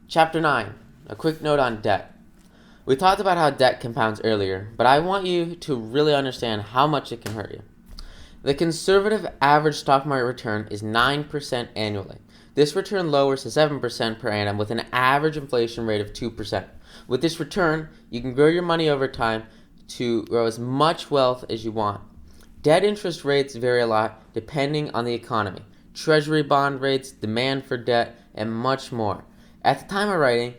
Chapter 9. A quick note on debt. We talked about how debt compounds earlier, but I want you to really understand how much it can hurt you. The conservative average stock market return is 9% annually. This return lowers to 7% per annum with an average inflation rate of 2%. With this return, you can grow your money over time to grow as much wealth as you want. Debt interest rates vary a lot depending on the economy, treasury bond rates, demand for debt, and much more. At the time of writing,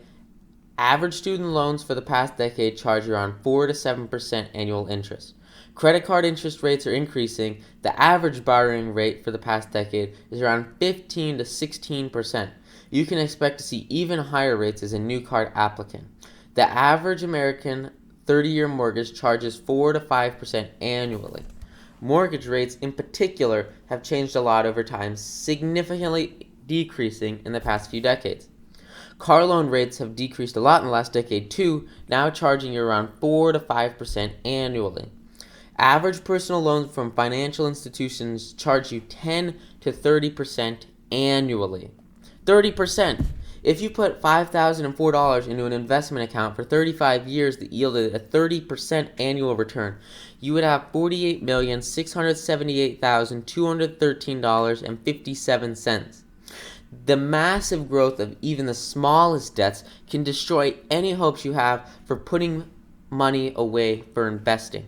average student loans for the past decade charge around 4 to 7% annual interest. Credit card interest rates are increasing. The average borrowing rate for the past decade is around 15 to 16%. You can expect to see even higher rates as a new card applicant. The average American 30-year mortgage charges 4 to 5% annually. Mortgage rates in particular have changed a lot over time, significantly decreasing in the past few decades. Car loan rates have decreased a lot in the last decade too, now charging you around 4 to 5% annually. Average personal loans from financial institutions charge you 10 to 30% annually. 30%! If you put $5,004 into an investment account for 35 years that yielded a 30% annual return, you would have $48,678,213.57. The massive growth of even the smallest debts can destroy any hopes you have for putting money away for investing.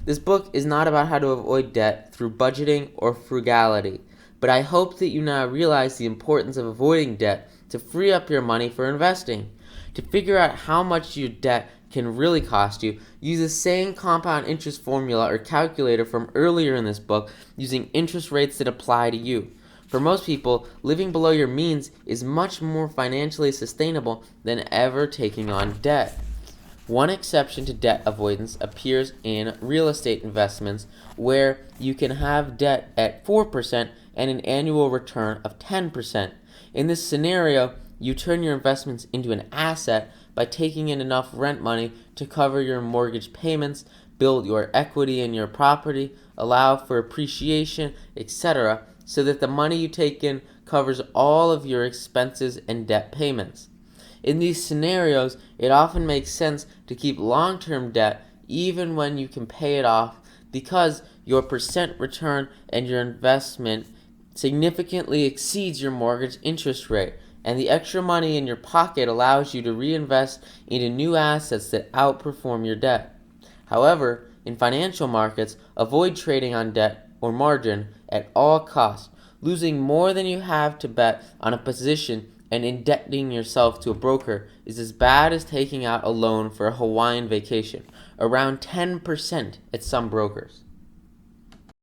This book is not about how to avoid debt through budgeting or frugality, but I hope that you now realize the importance of avoiding debt to free up your money for investing. To figure out how much your debt can really cost you, use the same compound interest formula or calculator from earlier in this book using interest rates that apply to you. For most people, living below your means is much more financially sustainable than ever taking on debt. One exception to debt avoidance appears in real estate investments, where you can have debt at 4% and an annual return of 10%. In this scenario, you turn your investments into an asset by taking in enough rent money to cover your mortgage payments, build your equity in your property, allow for appreciation, etc., so that the money you take in covers all of your expenses and debt payments. In these scenarios, it often makes sense to keep long-term debt even when you can pay it off, because your percent return and your investment significantly exceeds your mortgage interest rate, and the extra money in your pocket allows you to reinvest into new assets that outperform your debt. However, in financial markets, avoid trading on debt or margin at all costs. Losing more than you have to bet on a position and indebting yourself to a broker is as bad as taking out a loan for a Hawaiian vacation, around 10% at some brokers.